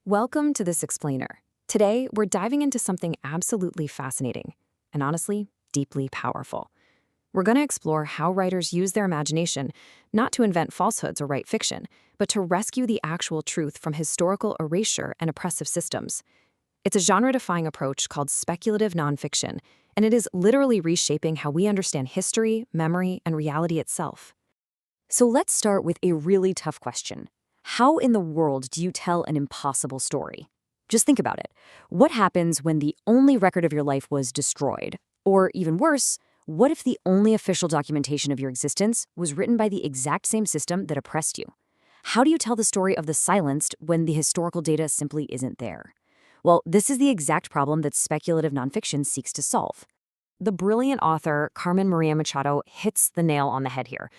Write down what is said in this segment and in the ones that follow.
Welcome to This Explainer. Today, we're diving into something absolutely fascinating and honestly, deeply powerful. We're going to explore how writers use their imagination not to invent falsehoods or write fiction, but to rescue the actual truth from historical erasure and oppressive systems. It's a genre-defying approach called speculative nonfiction, and it is literally reshaping how we understand history, memory, and reality itself. So let's start with a really tough question. How in the world do you tell an impossible story? Just think about it. What happens when the only record of your life was destroyed? Or even worse, what if the only official documentation of your existence was written by the exact same system that oppressed you? How do you tell the story of the silenced when the historical data simply isn't there? Well, this is the exact problem that speculative nonfiction seeks to solve. The brilliant author Carmen Maria Machado hits the nail on the head here.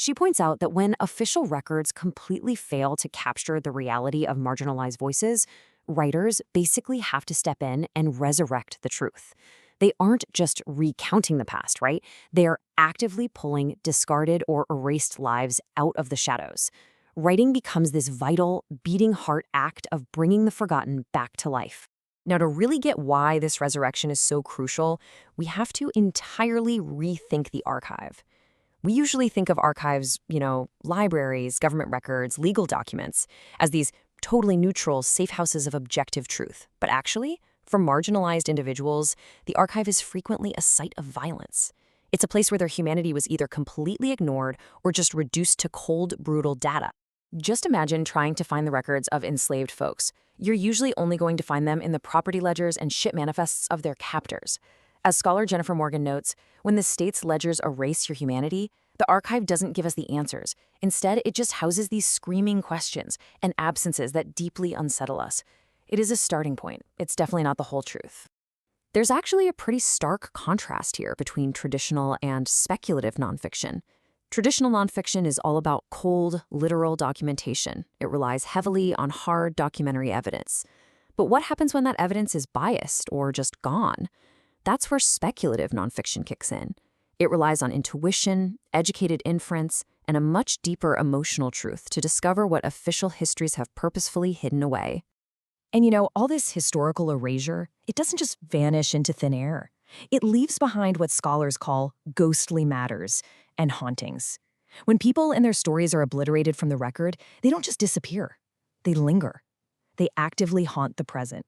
She points out that when official records completely fail to capture the reality of marginalized voices, writers basically have to step in and resurrect the truth. They aren't just recounting the past, right? They are actively pulling discarded or erased lives out of the shadows. Writing becomes this vital, beating heart act of bringing the forgotten back to life. Now, to really get why this resurrection is so crucial, we have to entirely rethink the archive. We usually think of archives, libraries, government records, legal documents, as these totally neutral, safe houses of objective truth. But actually, for marginalized individuals, the archive is frequently a site of violence. It's a place where their humanity was either completely ignored or just reduced to cold, brutal data. Just imagine trying to find the records of enslaved folks. You're usually only going to find them in the property ledgers and ship manifests of their captors. As scholar Jennifer Morgan notes, when the state's ledgers erase your humanity, the archive doesn't give us the answers. Instead, it just houses these screaming questions and absences that deeply unsettle us. It is a starting point. It's definitely not the whole truth. There's actually a pretty stark contrast here between traditional and speculative nonfiction. Traditional nonfiction is all about cold, literal documentation. It relies heavily on hard documentary evidence. But what happens when that evidence is biased or just gone? That's where speculative nonfiction kicks in. It relies on intuition, educated inference, and a much deeper emotional truth to discover what official histories have purposefully hidden away. And all this historical erasure, it doesn't just vanish into thin air. It leaves behind what scholars call ghostly matters and hauntings. When people and their stories are obliterated from the record, they don't just disappear. They linger. They actively haunt the present.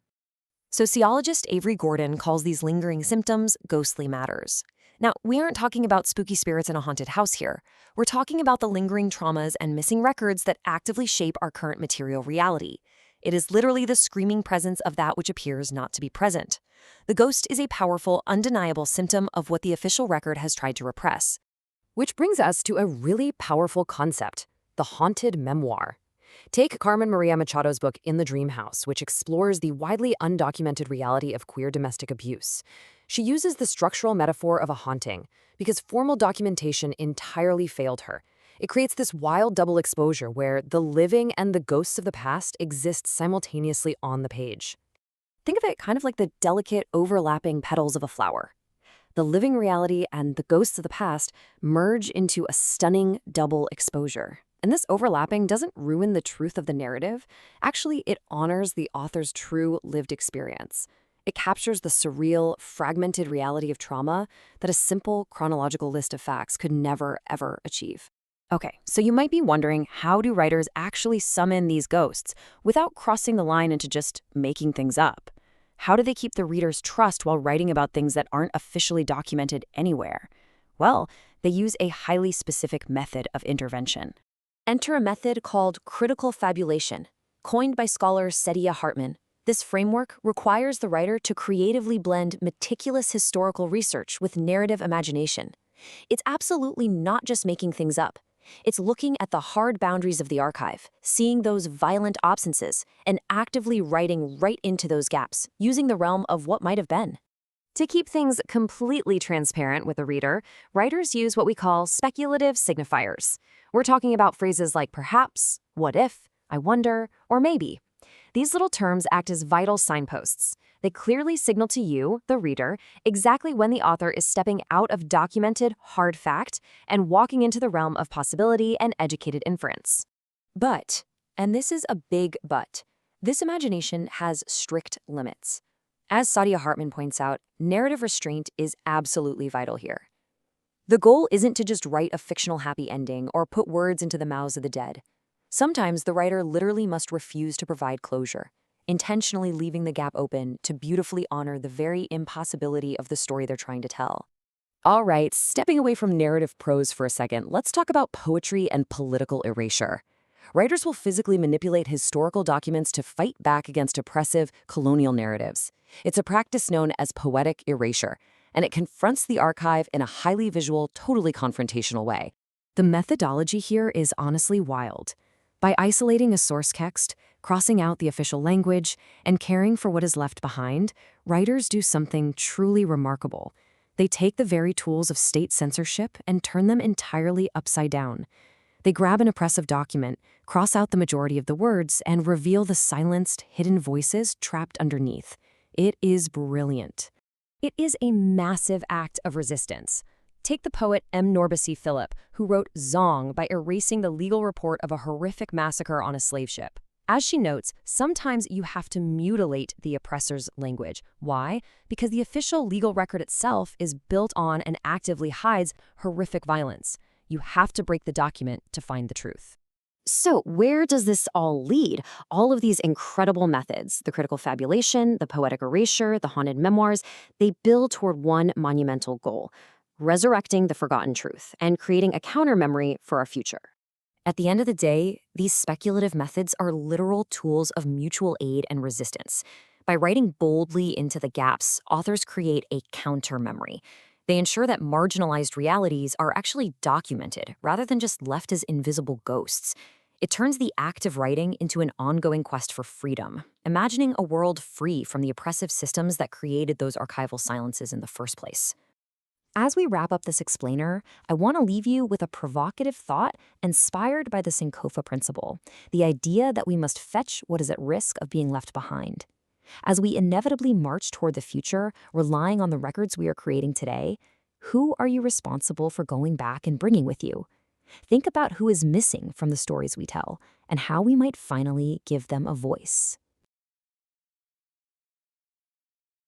Sociologist Avery calls these lingering symptoms ghostly matters. Now, we aren't talking about spooky spirits in a haunted house here. We're talking about the lingering traumas and missing records that actively shape our current material reality. It is literally the screaming presence of that which appears not to be present. The ghost is a powerful, undeniable symptom of what the official record has tried to repress. Which brings us to a really powerful concept, the haunted memoir. Take Carmen Maria Machado's book In the Dream House, which explores the widely undocumented reality of queer domestic abuse. She uses the structural metaphor of a haunting because formal documentation entirely failed her. It creates this wild double exposure where the living and the ghosts of the past exist simultaneously on the page. Think of it kind of like the delicate overlapping petals of a flower. The living reality and the ghosts of the past merge into a stunning double exposure. And this overlapping doesn't ruin the truth of the narrative. Actually, it honors the author's true lived experience. It captures the surreal, fragmented reality of trauma that a simple chronological list of facts could never, ever achieve. Okay, so you might be wondering, how do writers actually summon these ghosts without crossing the line into just making things up? How do they keep the reader's trust while writing about things that aren't officially documented anywhere? Well, they use a highly specific method of intervention. Enter a method called critical fabulation, coined by scholar Saidiya Hartman. This framework requires the writer to creatively blend meticulous historical research with narrative imagination. It's absolutely not just making things up. It's looking at the hard boundaries of the archive, seeing those violent absences, and actively writing right into those gaps, using the realm of what might have been. To keep things completely transparent with the reader, writers use what we call speculative signifiers. We're talking about phrases like perhaps, what if, I wonder, or maybe. These little terms act as vital signposts. They clearly signal to you, the reader, exactly when the author is stepping out of documented, hard fact and walking into the realm of possibility and educated inference. But, and this is a big but, This imagination has strict limits. As Sadia Hartman points out, narrative restraint is absolutely vital here. The goal isn't to just write a fictional happy ending or put words into the mouths of the dead. Sometimes the writer literally must refuse to provide closure, intentionally leaving the gap open to beautifully honor the very impossibility of the story they're trying to tell. All right, stepping away from narrative prose for a second, let's talk about poetry and political erasure. Writers will physically manipulate historical documents to fight back against oppressive colonial narratives. It's a practice known as poetic erasure, and it confronts the archive in a highly visual, totally confrontational way. The methodology here is honestly wild. By isolating a source text, crossing out the official language, and caring for what is left behind, writers do something truly remarkable. They take the very tools of state censorship and turn them entirely upside down. They grab an oppressive document, cross out the majority of the words, and reveal the silenced, hidden voices trapped underneath. It is brilliant. It is a massive act of resistance. Take the poet M. Norbisi Philip, who wrote Zong by erasing the legal report of a horrific massacre on a slave ship. As she notes, sometimes you have to mutilate the oppressor's language. Why? Because the official legal record itself is built on and actively hides horrific violence. You have to break the document to find the truth. So where does this all lead? All of these incredible methods, the critical fabulation, the poetic erasure, the haunted memoirs, they build toward one monumental goal: resurrecting the forgotten truth and creating a counter-memory for our future. At the end of the day, these speculative methods are literal tools of mutual aid and resistance. By writing boldly into the gaps, authors create a counter-memory. They ensure that marginalized realities are actually documented rather than just left as invisible ghosts. It turns the act of writing into an ongoing quest for freedom, imagining a world free from the oppressive systems that created those archival silences in the first place. As we wrap up this explainer, I want to leave you with a provocative thought inspired by the Sankofa principle, the idea that we must fetch what is at risk of being left behind. As we inevitably march toward the future, relying on the records we are creating today, who are you responsible for going back and bringing with you? Think about who is missing from the stories we tell and how we might finally give them a voice.